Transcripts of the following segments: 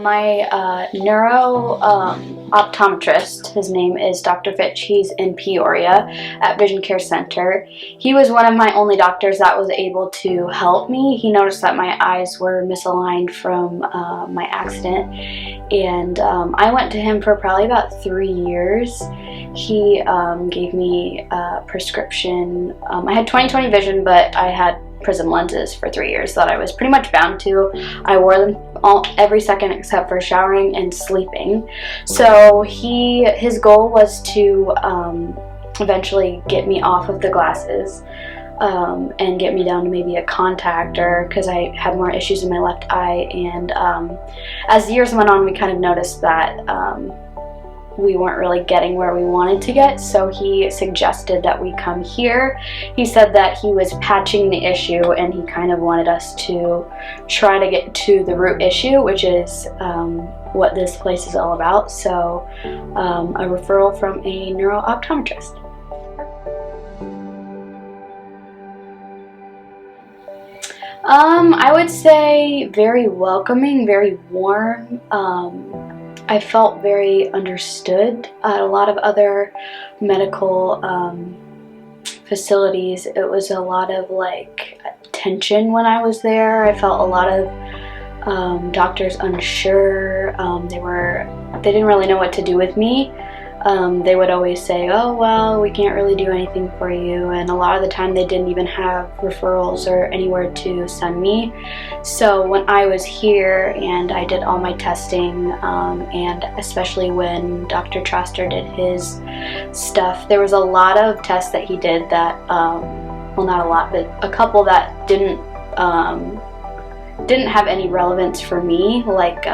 My neuro optometrist, his name is Dr. Fitch. He's in Peoria at Vision Care Center. He was one of my only doctors that was able to help me. He noticed that my eyes were misaligned from my accident, and I went to him for probably about 3 years. He gave me a prescription. I had 20/20 vision, but I had prism lenses for 3 years that I was pretty much bound to. I wore them every second except for showering and sleeping. So his goal was to eventually get me off of the glasses and get me down to maybe a contactor, because I had more issues in my left eye. And as the years went on, we kind of noticed that we weren't really getting where we wanted to get, so he suggested that we come here. He said that he was patching the issue and he kind of wanted us to try to get to the root issue, which is what this place is all about. So a referral from a neuro optometrist. I would say very welcoming, very warm. I felt very understood. At a lot of other medical facilities, it was a lot of like tension when I was there. I felt a lot of doctors unsure. They didn't really know what to do with me. They would always say, oh well, we can't really do anything for you, and a lot of the time they didn't even have referrals or anywhere to send me. So when I was here and I did all my testing, and especially when Dr. Traster did his stuff, there was a lot of tests that he did that, well, not a lot, but a couple that didn't have any relevance for me, like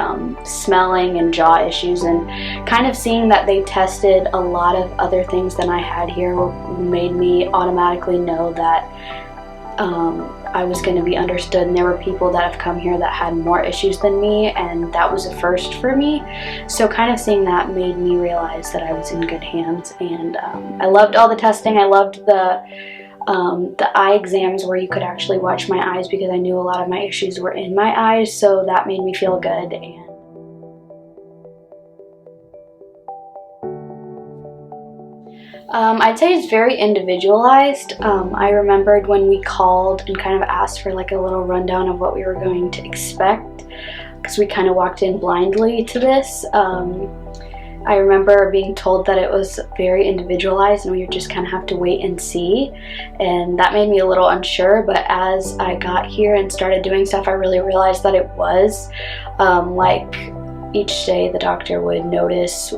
smelling and jaw issues, and kind of seeing that they tested a lot of other things than I had here made me automatically know that I was going to be understood, and there were people that have come here that had more issues than me, and that was a first for me. So kind of seeing that made me realize that I was in good hands, and I loved all the testing. I loved the eye exams where you could actually watch my eyes, because I knew a lot of my issues were in my eyes, so that made me feel good. And I'd say it's very individualized. I remembered when we called and kind of asked for like a little rundown of what we were going to expect, because we kind of walked in blindly to this. I remember being told that it was very individualized and we would just kind of have to wait and see, and that made me a little unsure. But as I got here and started doing stuff, I really realized that it was like each day the doctor would notice,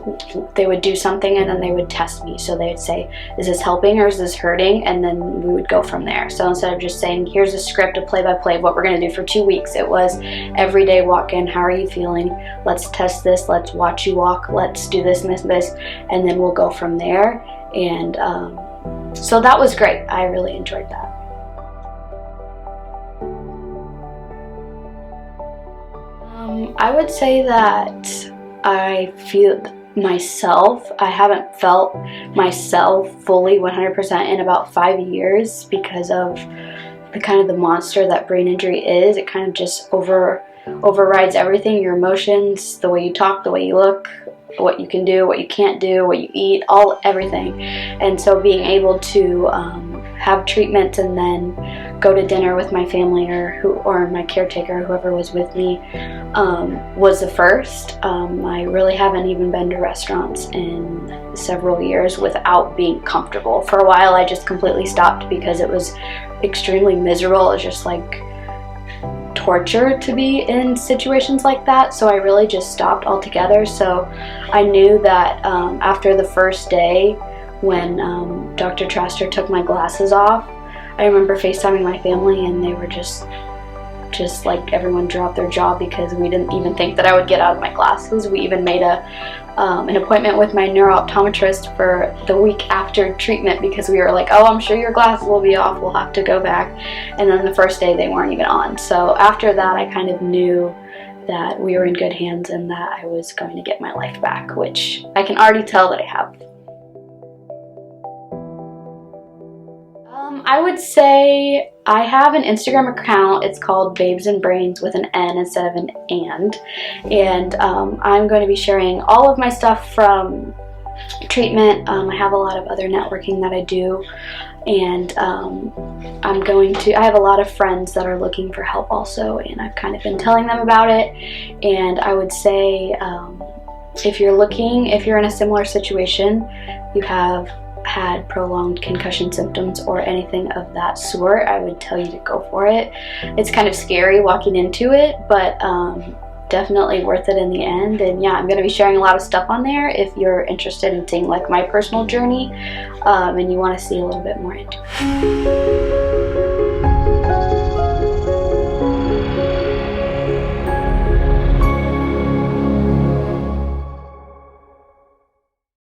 they would do something and then they would test me. So they'd say, is this helping or is this hurting? And then we would go from there. So instead of just saying, here's a script, a play-by-play of what we're going to do for 2 weeks, it was every day walk in, how are you feeling? Let's test this, let's watch you walk, let's do this and this and this, and then we'll go from there. And so that was great. I really enjoyed that. I would say that I feel myself. I haven't felt myself fully 100% in about 5 years because of the kind of the monster that brain injury is. It kind of just overrides everything, your emotions, the way you talk, the way you look, what you can do, what you can't do, what you eat, everything. And so being able to have treatment and then go to dinner with my family or my caretaker, whoever was with me, was the first. I really haven't even been to restaurants in several years without being comfortable. For a while I just completely stopped because it was extremely miserable. It was just like torture to be in situations like that, so I really just stopped altogether. So I knew that after the first day when Dr. Traster took my glasses off, I remember FaceTiming my family and they were just like everyone dropped their jaw because we didn't even think that I would get out of my glasses. We even made an appointment with my neuro-optometrist for the week after treatment because we were like, oh, I'm sure your glasses will be off, we'll have to go back. And then the first day they weren't even on. So after that I kind of knew that we were in good hands and that I was going to get my life back, which I can already tell that I have. I would say I have an Instagram account. It's called Babes and Brains with an N instead of an and I'm going to be sharing all of my stuff from treatment. I have a lot of other networking that I do, and I have a lot of friends that are looking for help also, and I've kind of been telling them about it. And I would say if you're in a similar situation, you have had prolonged concussion symptoms or anything of that sort, I would tell you to go for it. It's kind of scary walking into it, but definitely worth it in the end. And yeah, I'm going to be sharing a lot of stuff on there if you're interested in seeing like my personal journey and you want to see a little bit more into it.